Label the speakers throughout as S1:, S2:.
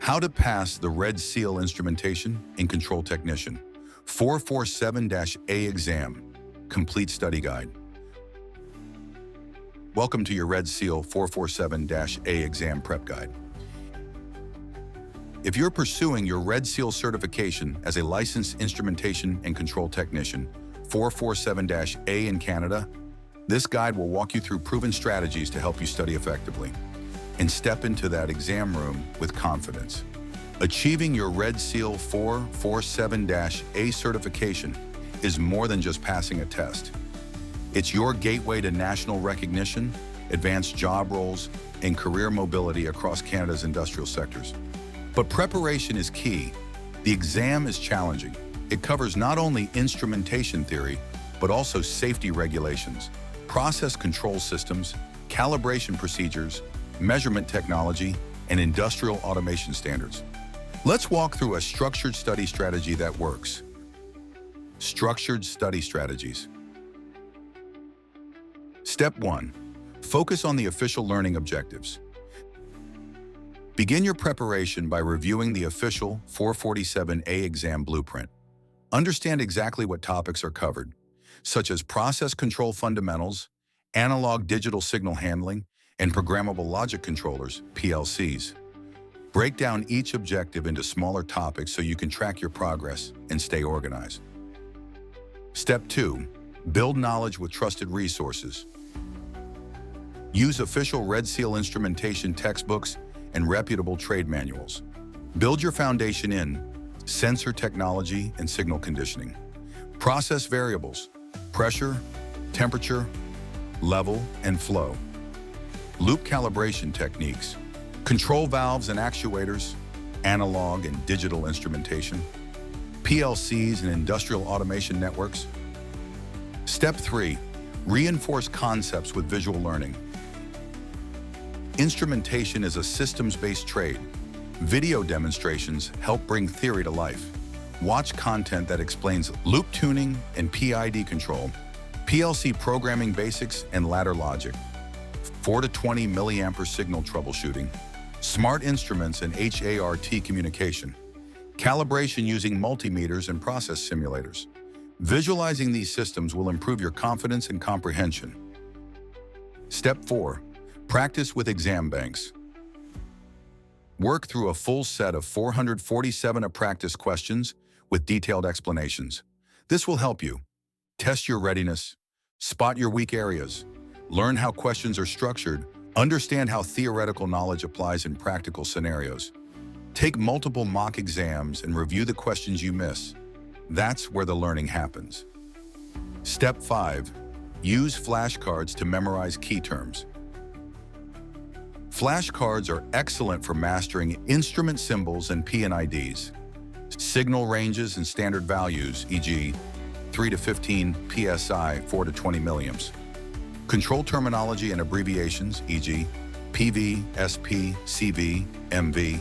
S1: How to pass the Red Seal Instrumentation and Control Technician 447-A exam, complete study guide. Welcome to your Red Seal 447-A exam prep guide. If you're pursuing your Red Seal certification as a licensed instrumentation and control technician 447-A in Canada, this guide will walk you through proven strategies to help you study effectively and step into that exam room with confidence. Achieving your Red Seal 447-A certification is more than just passing a test. It's your gateway to national recognition, advanced job roles, and career mobility across Canada's industrial sectors. But preparation is key. The exam is challenging. It covers not only instrumentation theory, but also safety regulations, process control systems, calibration procedures, measurement technology, and industrial automation standards. Let's walk through a structured study strategy that works. Structured study strategies. Step 1. Focus on the official learning objectives. Begin your preparation by reviewing the official 447-A exam blueprint. Understand exactly what topics are covered, such as process control fundamentals, analog digital signal handling, and programmable logic controllers, PLCs. Break down each objective into smaller topics so you can track your progress and stay organized. Step 2. Build knowledge with trusted resources. Use official Red Seal instrumentation textbooks and reputable trade manuals. Build your foundation in sensor technology and signal conditioning, process variables, pressure, temperature, level, and flow, loop calibration techniques, control valves and actuators, analog and digital instrumentation, PLCs and industrial automation networks. Step 3. Reinforce concepts with visual learning. Instrumentation is a systems-based trade. Video demonstrations help bring theory to life. Watch content that explains loop tuning and PID control, PLC programming basics and ladder logic, 4 to 20 milliampere signal troubleshooting, smart instruments and HART communication, calibration using multimeters and process simulators. Visualizing these systems will improve your confidence and comprehension. Step 4. Practice with exam banks. Work through a full set of 447 practice questions with detailed explanations. This will help you test your readiness, spot your weak areas, learn how questions are structured, understand how theoretical knowledge applies in practical scenarios. Take multiple mock exams and review the questions you miss. That's where the learning happens. Step 5. Use flashcards to memorize key terms. Flashcards are excellent for mastering instrument symbols and P&IDs, signal ranges and standard values, e.g. 3 to 15 psi, 4 to 20 milliamps, control terminology and abbreviations, e.g. PV, SP, CV, MV,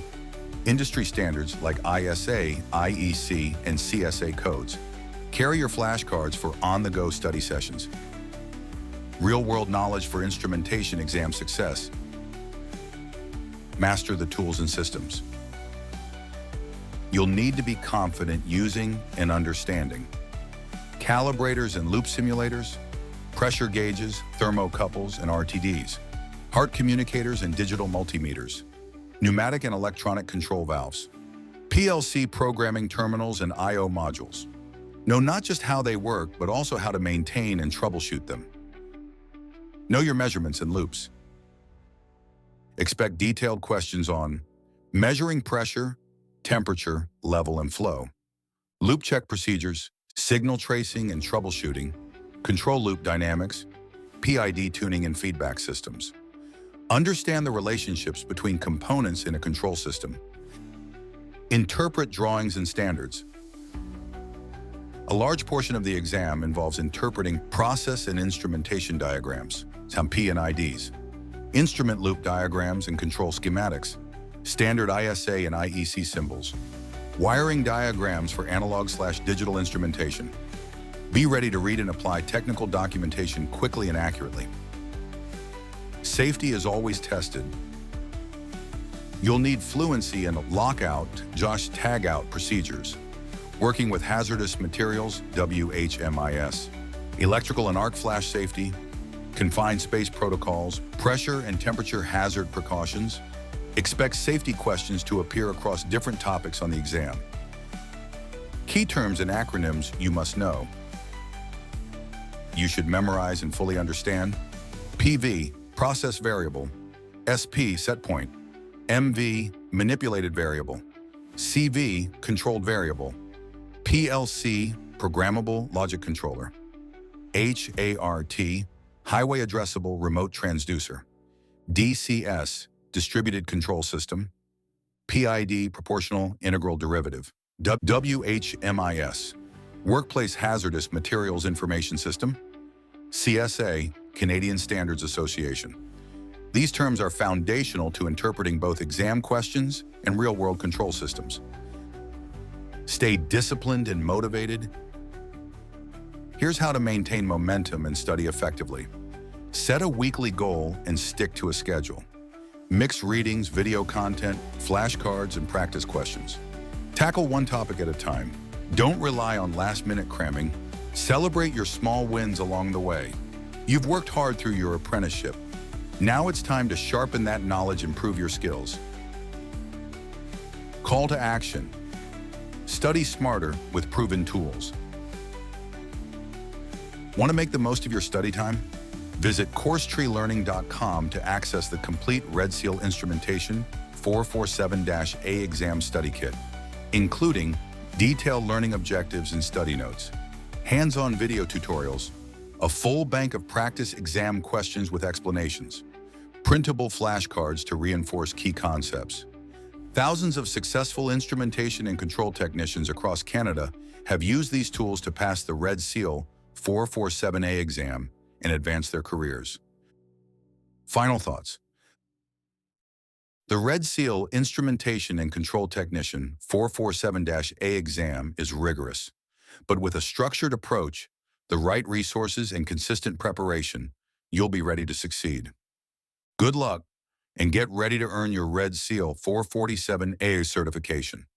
S1: industry standards like ISA, IEC, and CSA codes. Carry your flashcards for on-the-go study sessions. Real-world knowledge for instrumentation exam success. Master the tools and systems. You'll need to be confident using and understanding calibrators and loop simulators, pressure gauges, thermocouples, and RTDs, heart communicators and digital multimeters, pneumatic and electronic control valves, PLC programming terminals and I/O modules. Know not just how they work, but also how to maintain and troubleshoot them. Know your measurements and loops. Expect detailed questions on measuring pressure, temperature, level, and flow, loop check procedures, signal tracing and troubleshooting, control loop dynamics, PID tuning and feedback systems. Understand the relationships between components in a control system. Interpret drawings and standards. A large portion of the exam involves interpreting process and instrumentation diagrams, some P&IDs, instrument loop diagrams and control schematics, standard ISA and IEC symbols, wiring diagrams for analog/digital instrumentation. Be ready to read and apply technical documentation quickly and accurately. Safety is always tested. You'll need fluency in lockout, Josh tagout procedures, working with hazardous materials, WHMIS, electrical and arc flash safety, confined space protocols, pressure and temperature hazard precautions. Expect safety questions to appear across different topics on the exam. Key terms and acronyms you must know. You should memorize and fully understand. PV, process variable. SP, set point. MV, manipulated variable. CV, controlled variable. PLC, programmable logic controller. HART, highway addressable remote transducer. DCS, distributed control system. PID, proportional integral derivative. WHMIS, workplace hazardous materials information system. CSA, Canadian Standards Association. These terms are foundational to interpreting both exam questions and real-world control systems. Stay disciplined and motivated. Here's how to maintain momentum and study effectively. Set a weekly goal and stick to a schedule. Mix readings, video content, flashcards, and practice questions. Tackle one topic at a time. Don't rely on last-minute cramming. Celebrate your small wins along the way. You've worked hard through your apprenticeship. Now it's time to sharpen that knowledge and improve your skills. Call to action. Study smarter with proven tools. Want to make the most of your study time? Visit CourseTreeLearning.com to access the complete Red Seal Instrumentation 447-A Exam Study Kit, including detailed learning objectives and study notes, hands-on video tutorials, a full bank of practice exam questions with explanations, printable flashcards to reinforce key concepts. Thousands of successful instrumentation and control technicians across Canada have used these tools to pass the Red Seal 447A exam and advance their careers. Final thoughts. The Red Seal Instrumentation and Control Technician 447-A exam is rigorous, but with a structured approach, the right resources, and consistent preparation, you'll be ready to succeed. Good luck, and get ready to earn your Red Seal 447A certification.